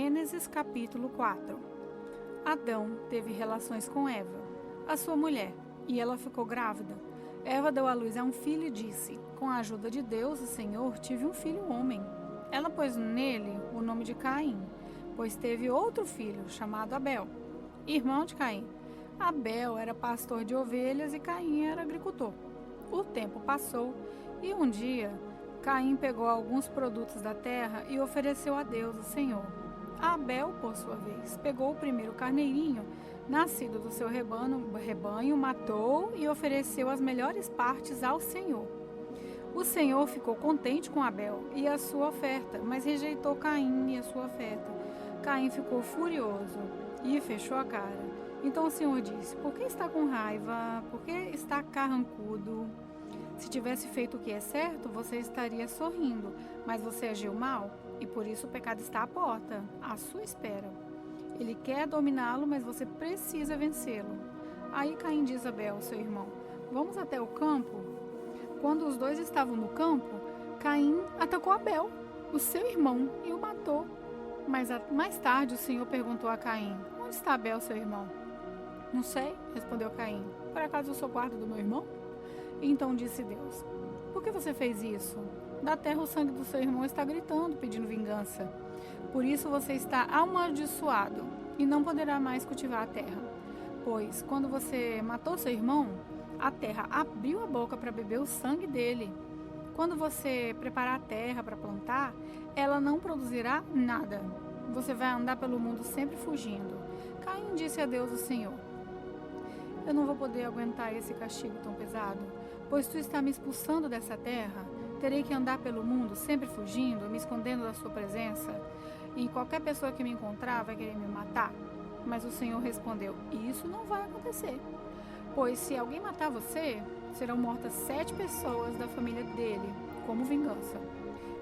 Gênesis capítulo 4. Adão teve relações com Eva, a sua mulher, e ela ficou grávida. Eva deu à luz a um filho e disse: com a ajuda de Deus, o Senhor, tive um filho homem. Ela pôs nele o nome de Caim, pois teve outro filho, chamado Abel, irmão de Caim. Abel era pastor de ovelhas e Caim era agricultor. O tempo passou e um dia Caim pegou alguns produtos da terra e ofereceu a Deus, o Senhor. Abel, por sua vez, pegou o primeiro carneirinho, nascido do seu rebanho, matou e ofereceu as melhores partes ao Senhor. O Senhor ficou contente com Abel e a sua oferta, mas rejeitou Caim e a sua oferta. Caim ficou furioso e fechou a cara. Então o Senhor disse: por que está com raiva? Por que está carrancudo? Se tivesse feito o que é certo, você estaria sorrindo, mas você agiu mal e por isso o pecado está à porta, à sua espera. Ele quer dominá-lo, mas você precisa vencê-lo. Aí Caim diz a Abel, seu irmão: vamos até o campo? Quando os dois estavam no campo, Caim atacou Abel, o seu irmão, e o matou. Mas mais tarde o Senhor perguntou a Caim: onde está Abel, seu irmão? Não sei, respondeu Caim. Por acaso eu sou guarda do meu irmão? Então disse Deus: por que você fez isso? Da terra o sangue do seu irmão está gritando, pedindo vingança. Por isso você está amaldiçoado e não poderá mais cultivar a terra. Pois, quando você matou seu irmão, a terra abriu a boca para beber o sangue dele. Quando você preparar a terra para plantar, ela não produzirá nada. Você vai andar pelo mundo sempre fugindo. Caim disse a Deus, o Senhor: eu não vou poder aguentar esse castigo tão pesado, pois tu está me expulsando dessa terra. Terei que andar pelo mundo sempre fugindo, me escondendo da sua presença, e qualquer pessoa que me encontrar vai querer me matar. Mas o Senhor respondeu: isso não vai acontecer, pois se alguém matar você, serão mortas 7 pessoas da família dele, como vingança.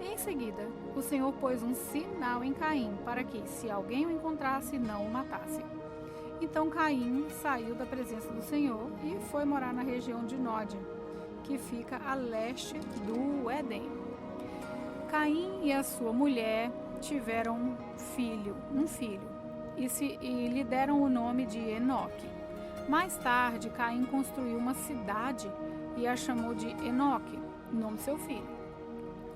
Em seguida, o Senhor pôs um sinal em Caim, para que, se alguém o encontrasse, não o matasse. Então Caim saiu da presença do Senhor e foi morar na região de Nod, que fica a leste do Éden. Caim e a sua mulher tiveram um filho, e lhe deram o nome de Enoque. Mais tarde, Caim construiu uma cidade e a chamou de Enoque, nome do seu filho.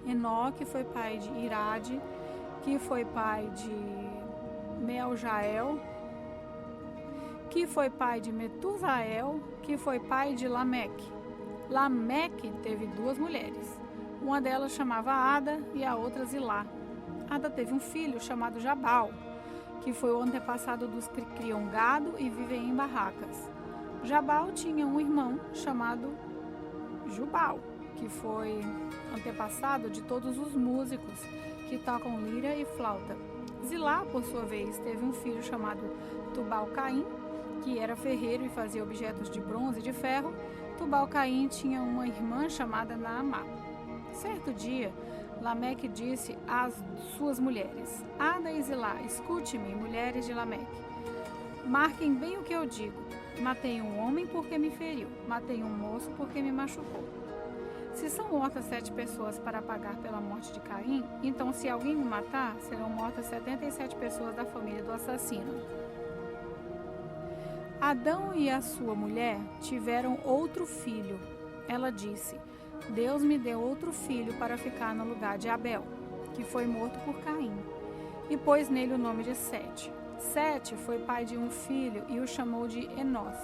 Enoque foi pai de Irade, que foi pai de Meeljael, que foi pai de Metusael, que foi pai de Lameque. Lameque teve 2 mulheres. Uma delas chamava Ada e a outra Zilá. Ada teve um filho chamado Jabal, que foi o antepassado dos que criam gado e vivem em barracas. Jabal tinha um irmão chamado Jubal, que foi antepassado de todos os músicos que tocam lira e flauta. Zilá, por sua vez, teve um filho chamado Tubal-Caim, que era ferreiro e fazia objetos de bronze e de ferro. Tubal-Caim tinha uma irmã chamada Naamá. Certo dia, Lameque disse às suas mulheres: Ada e Zilá, escute-me, mulheres de Lameque. Marquem bem o que eu digo. Matei um homem porque me feriu, matei um moço porque me machucou. Se são mortas 7 pessoas para pagar pela morte de Caim, então se alguém me matar, serão mortas 77 pessoas da família do assassino. Adão e a sua mulher tiveram outro filho. Ela disse: Deus me deu outro filho para ficar no lugar de Abel, que foi morto por Caim, e pôs nele o nome de Sete. Sete foi pai de um filho e o chamou de Enós.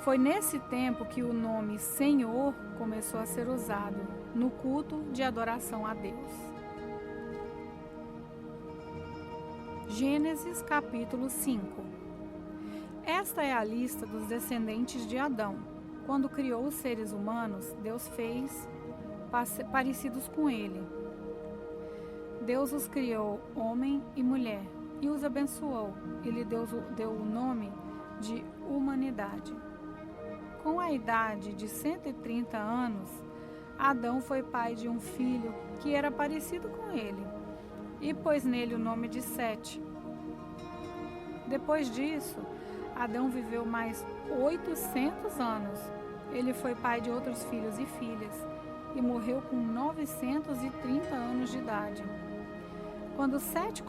Foi nesse tempo que o nome Senhor começou a ser usado no culto de adoração a Deus. Gênesis capítulo 5. Esta é a lista dos descendentes de Adão. Quando criou os seres humanos, Deus fez parecidos com ele. Deus os criou homem e mulher e os abençoou e lhe deu o nome de humanidade. Com a idade de 130 anos, Adão foi pai de um filho que era parecido com ele e pôs nele o nome de Sete. Depois disso, Adão viveu mais 800 anos. Ele foi pai de outros filhos e filhas e morreu com 930 anos de idade. Quando Sete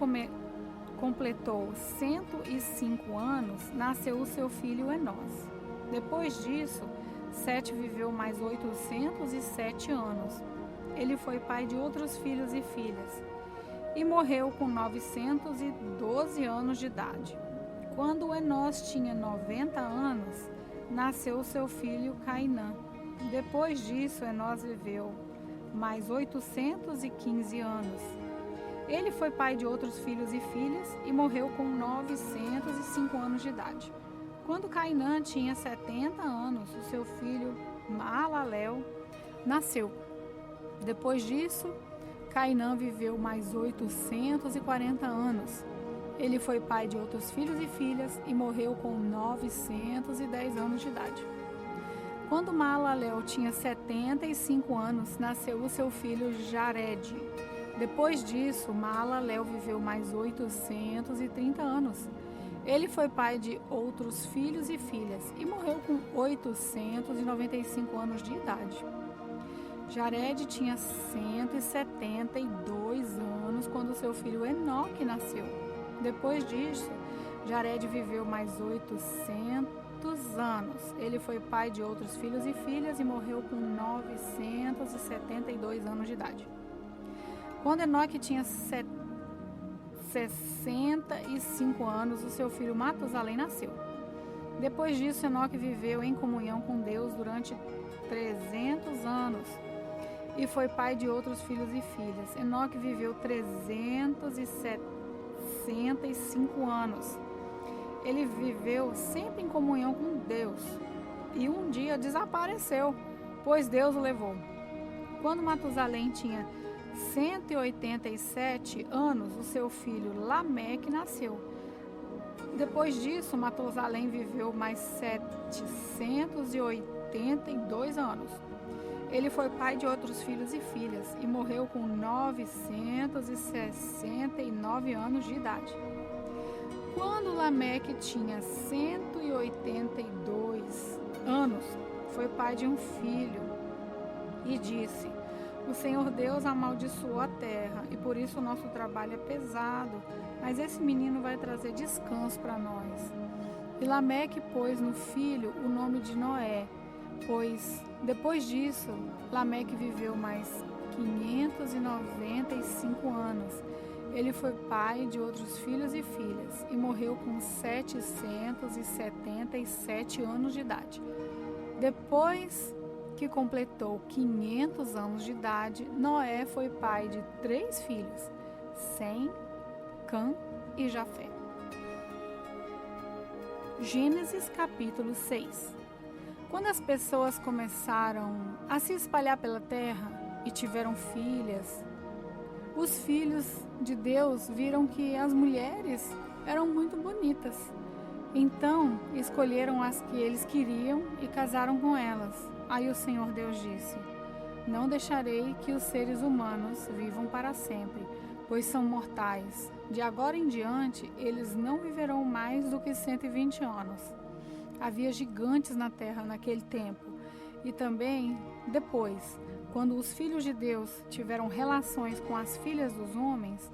completou 105 anos, nasceu o seu filho Enós. Depois disso, Sete viveu mais 807 anos. Ele foi pai de outros filhos e filhas e morreu com 912 anos de idade. Quando Enós tinha 90 anos, nasceu seu filho Cainã. Depois disso, Enós viveu mais 815 anos. Ele foi pai de outros filhos e filhas e morreu com 905 anos de idade. Quando Cainã tinha 70 anos, o seu filho Maalalel nasceu. Depois disso, Cainã viveu mais 840 anos. Ele foi pai de outros filhos e filhas e morreu com 910 anos de idade. Quando Maalalel tinha 75 anos, nasceu o seu filho Jared. Depois disso, Maalalel viveu mais 830 anos. Ele foi pai de outros filhos e filhas e morreu com 895 anos de idade. Jared tinha 172 anos quando seu filho Enoque nasceu. Depois disso, Jared viveu mais 800 anos. Ele foi pai de outros filhos e filhas e morreu com 972 anos de idade. Quando Enoque tinha 65 anos, o seu filho Matusalém nasceu. Depois disso, Enoque viveu em comunhão com Deus durante 300 anos e foi pai de outros filhos e filhas. Enoque viveu 365 anos. Ele viveu sempre em comunhão com Deus e um dia desapareceu, pois Deus o levou. Quando Matusalém tinha 187 anos, o seu filho Lameque nasceu. Depois disso, Matusalém viveu mais 782 anos. Ele foi pai de outros filhos e filhas e morreu com 969 anos de idade. Quando Lameque tinha 182 anos, foi pai de um filho e disse: o Senhor Deus amaldiçoou a terra e por isso o nosso trabalho é pesado, mas esse menino vai trazer descanso para nós. E Lameque pôs no filho o nome de Noé, pois depois disso Lameque viveu mais 595 anos. Ele foi pai de outros filhos e filhas e morreu com 777 anos de idade. Depois que completou 500 anos de idade, Noé foi pai de 3 filhos, Sem, Cã e Jafé. Gênesis capítulo 6. Quando as pessoas começaram a se espalhar pela terra e tiveram filhas, os filhos de Deus viram que as mulheres eram muito bonitas. Então, escolheram as que eles queriam e casaram com elas. Aí o Senhor Deus disse: não deixarei que os seres humanos vivam para sempre, pois são mortais. De agora em diante, eles não viverão mais do que 120 anos. Havia gigantes na terra naquele tempo. E também, depois, quando os filhos de Deus tiveram relações com as filhas dos homens,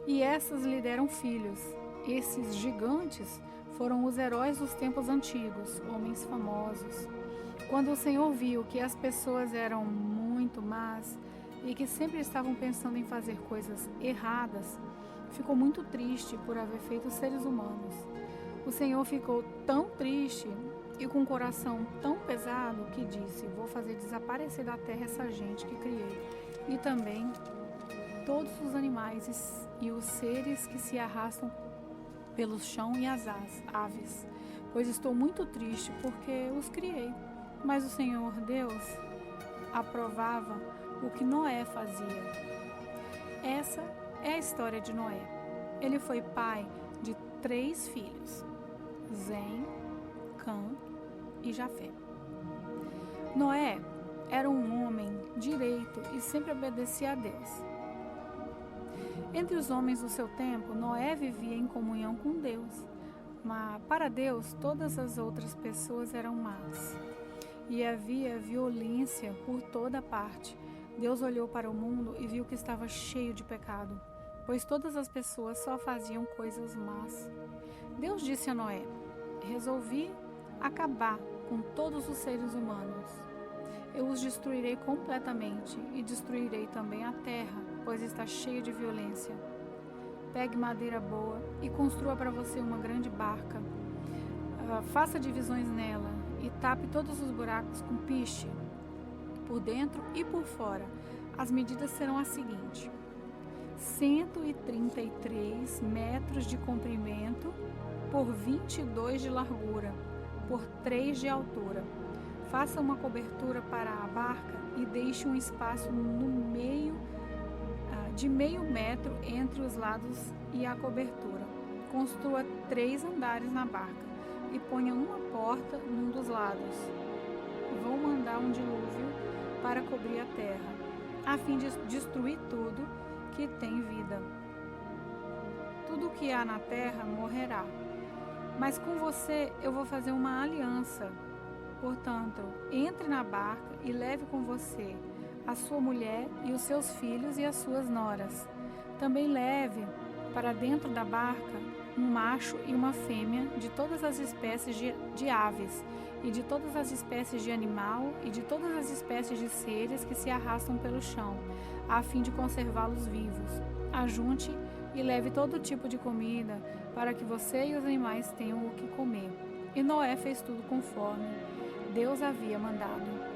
e essas lhe deram filhos, esses gigantes foram os heróis dos tempos antigos, homens famosos. Quando o Senhor viu que as pessoas eram muito más e que sempre estavam pensando em fazer coisas erradas, ficou muito triste por haver feito seres humanos. O Senhor ficou tão triste e com o coração tão pesado que disse: vou fazer desaparecer da terra essa gente que criei, e também todos os animais e os seres que se arrastam pelo chão e as aves, pois estou muito triste porque os criei. Mas o Senhor Deus aprovava o que Noé fazia. Essa é a história de Noé. Ele foi pai de 3 filhos, Sem, Cã e Jafé. Noé era um homem direito e sempre obedecia a Deus. Entre os homens do seu tempo, Noé vivia em comunhão com Deus, mas para Deus todas as outras pessoas eram más. E havia violência por toda parte. Deus olhou para o mundo e viu que estava cheio de pecado. pois todas as pessoas só faziam coisas más. Deus disse a Noé: resolvi acabar com todos os seres humanos. Eu os destruirei completamente e destruirei também a terra, pois está cheia de violência. Pegue madeira boa e construa para você uma grande barca. Faça divisões nela e tape todos os buracos com piche, por dentro e por fora. As medidas serão as seguintes: 133 metros de comprimento por 22 de largura, por 3 de altura. Faça uma cobertura para a barca e deixe um espaço no meio de meio metro entre os lados e a cobertura. Construa 3 andares na barca e ponha uma porta num dos lados. Vou mandar um dilúvio para cobrir a terra, a fim de destruir tudo que tem vida. Tudo que há na terra morrerá. Mas com você eu vou fazer uma aliança. Portanto, entre na barca e leve com você a sua mulher e os seus filhos e as suas noras. Também leve para dentro da barca um macho e uma fêmea de todas as espécies de aves, e de todas as espécies de animal, e de todas as espécies de seres que se arrastam pelo chão, a fim de conservá-los vivos. Ajunte e leve todo tipo de comida, para que você e os animais tenham o que comer. E Noé fez tudo conforme Deus havia mandado.